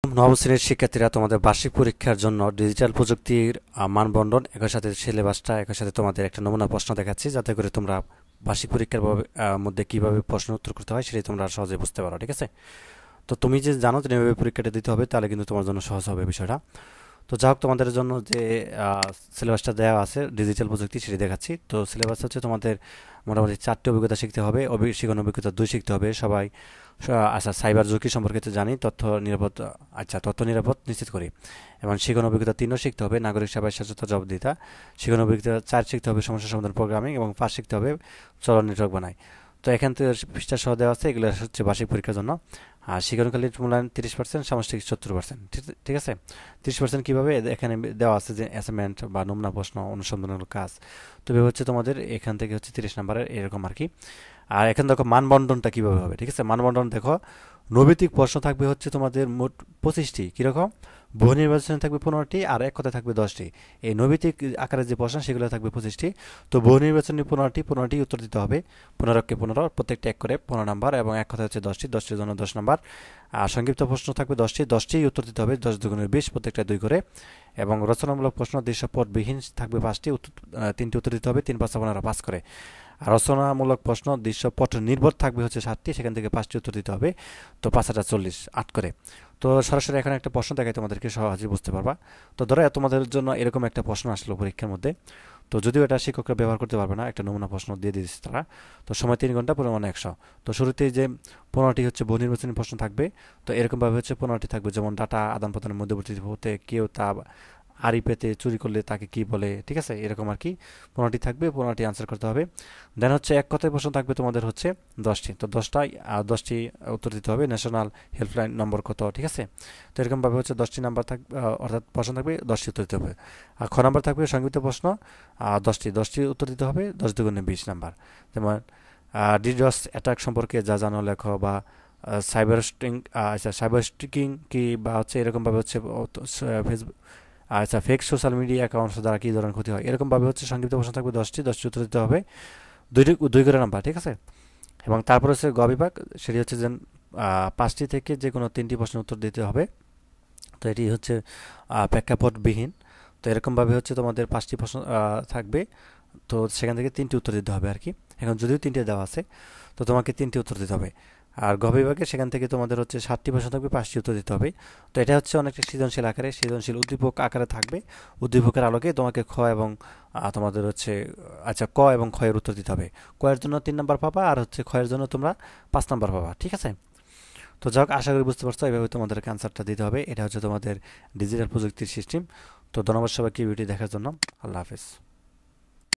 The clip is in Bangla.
নবম শ্রেণীর শিক্ষার্থীরা তোমাদের বার্ষিক পরীক্ষার জন্য ডিজিটাল প্রযুক্তির মানবন্টন একই সাথে সিলেবাসটা একই সাথে তোমাদের একটা নমুনা প্রশ্ন দেখাচ্ছি যাতে করে তোমরা বার্ষিক পরীক্ষার মধ্যে কিভাবে প্রশ্ন উত্তর করতে হয় সেটাই তোমরা সহজে বুঝতে পারো। ঠিক আছে, তো তুমি যে জানো যে এভাবে পরীক্ষাটা দিতে হবে তাহলে কিন্তু তোমার জন্য সহজ হবে বিষয়টা। তো যাই হোক, তোমাদের জন্য যে সিলেবাসটা দেওয়া আছে ডিজিটাল প্রযুক্তি সেটি দেখাচ্ছি। তো সিলেবাস হচ্ছে তোমাদের মোটামুটি 4টি অভিজ্ঞতা শিখতে হবে, শিখন অভিজ্ঞতা 2 শিখতে হবে সবাই। আচ্ছা, সাইবার ঝুঁকি সম্পর্কে তো জানি, তথ্য নিরাপদ নিশ্চিত করি। এবং শিখন অভিজ্ঞতা 3ও শিখতে হবে, নাগরিক সেবায় স্বাস্থ্যতা জবাবদিহিতা। শিখন অভিজ্ঞতা 4 শিখতে হবে, সমস্যা সমাধান প্রোগ্রামিং। এবং 5 শিখতে হবে, চলন নেটওয়ার্ক বানাই। তো এখান থেকে পৃষ্ঠা সহ দেওয়া আছে, এগুলো হচ্ছে বার্ষিক পরীক্ষার জন্য। আর শিক্ষণকালীন মূল্যায়ন 30%, সামষ্টিক 70%। ঠিক আছে, 30% কীভাবে এখানে দেওয়া আছে যে অ্যাসাইনমেন্ট বা নমুনা প্রশ্ন, অনুসন্ধানমূলক কাজ। তবে হচ্ছে তোমাদের এখান থেকে হচ্ছে 30 নাম্বারের এরকম আর কি। আর এখন দেখো মানবন্টনটা কীভাবে হবে। ঠিক আছে, মানবন্টন দেখো, নৈবিত্তিক প্রশ্ন থাকবে হচ্ছে তোমাদের মোট 25টি। কীরকম? বহু নির্বাচনে থাকবে 15টি, আর এক কথায় থাকবে 10টি। এই নৈবিত্তিক আকারের যে প্রশ্ন সেগুলো থাকবে 25টি। তো বহু নির্বাচনী 15টি উত্তর দিতে হবে। 15 প্রত্যেকটা এক করে 15 নাম্বার, এবং এক কথা হচ্ছে 10টির জন্য 10 নাম্বার। আর সংক্ষিপ্ত প্রশ্ন থাকবে 10টি উত্তর দিতে হবে, 10 দুগুণে 20, প্রত্যেকটা 2 করে। এবং রচনামূলক প্রশ্ন দৃশ্যপটবিহীন থাকবে 5টি, 3টি উত্তর দিতে হবে, 3 5 15 5 করে। আর রচনামূলক প্রশ্ন দৃশ্যপট নির্ভর থাকবে হচ্ছে 7টি, সেখান থেকে 5টি উত্তর দিতে হবে। তো 5 40, 8 করে। তো সরাসরি এখানে একটা প্রশ্ন দেখাই, তোমাদেরকে সহজে বুঝতে পারবা। তো ধরো তোমাদের জন্য এরকম একটা প্রশ্ন আসলো পরীক্ষার মধ্যে। তো যদিও এটা শিক্ষকরা ব্যবহার করতে পারবে না, একটা নমুনা প্রশ্ন দিয়ে দিয়েছে তারা। তো সময় 3 ঘন্টা, পরিমাণ 100। তো শুরুতেই যে 15টি হচ্ছে বহু নির্বাচনী প্রশ্ন থাকবে। তো এরকমভাবে হচ্ছে 15টি থাকবে, যেমন ডাটা আদান প্রদানের মধ্যবর্তী হতে কেউ তা আড়ি পেতে চুরি করলে তাকে কি বলে। ঠিক আছে, এরকম আর কি 15টি থাকবে, 15টি আনসার করতে হবে। দেন হচ্ছে এক কথায় প্রশ্ন থাকবে তোমাদের হচ্ছে 10টি। তো 10টি উত্তর দিতে হবে। ন্যাশনাল হেল্পলাইন নম্বর কত। ঠিক আছে, তো এরকমভাবে হচ্ছে 10টি নাম্বার থাকবে, অর্থাৎ প্রশ্ন থাকবে 10টি উত্তর দিতে হবে। আর খ নাম্বার থাকবে সংক্ষিপ্ত প্রশ্ন 10টি উত্তর দিতে হবে, 10 দুগুণে 20 নাম্বার। যেমন ডিডস অ্যাটাক সম্পর্কে যা জানো লেখো, বা সাইবার স্টিকিং কি, বা হচ্ছে এরকমভাবে হচ্ছে ফেসবুক, আচ্ছা ফেক সোশ্যাল মিডিয়া অ্যাকাউন্টস দ্বারা কী ধরনের ক্ষতি হয়। এরকমভাবে হচ্ছে সংক্ষিপ্ত প্রশ্ন থাকবে 10টি উত্তর দিতে হবে, 2 করে নাম্বার। ঠিক আছে, এবং তারপর হচ্ছে গ বিভাগ, সেটি হচ্ছে যে 5টি থেকে যে কোনো 3টি প্রশ্নের উত্তর দিতে হবে। তো এটি হচ্ছে প্রেক্ষাপটবিহীন। তো এরকমভাবে হচ্ছে তোমাদের 5টি প্রশ্ন থাকবে, তো সেখান থেকে 3টি উত্তর দিতে হবে আর কি। এখন যদিও 3টে দেওয়া আছে, তো তোমাকে 3টি উত্তর দিতে হবে। আর গ বিভাগে সেখান থেকে তোমাদের হচ্ছে 7টি প্রশ্ন থাকবে, 5টি উত্তর দিতে হবে। তো এটা হচ্ছে অনেকটা সৃজনশীল উদ্দীপক আকারে থাকবে। উদ্দীপকের আলোকে তোমাকে খ এবং তোমাদের হচ্ছে ক এবং খ এর উত্তর দিতে হবে। ক এর জন্য 3 নাম্বার পাবা, আর হচ্ছে খ এর জন্য তোমরা 5 নাম্বার পাবা। ঠিক আছে, তো যাক, আশা করি বুঝতে পারছো। এইভাবে তোমাদেরকে অ্যান্সারটা দিতে হবে। এটা হচ্ছে তোমাদের ডিজিটাল প্রযুক্তির সিস্টেম। তো ধন্যবাদ সবাইকে ভিডিও দেখার জন্য। আল্লাহ হাফেজ।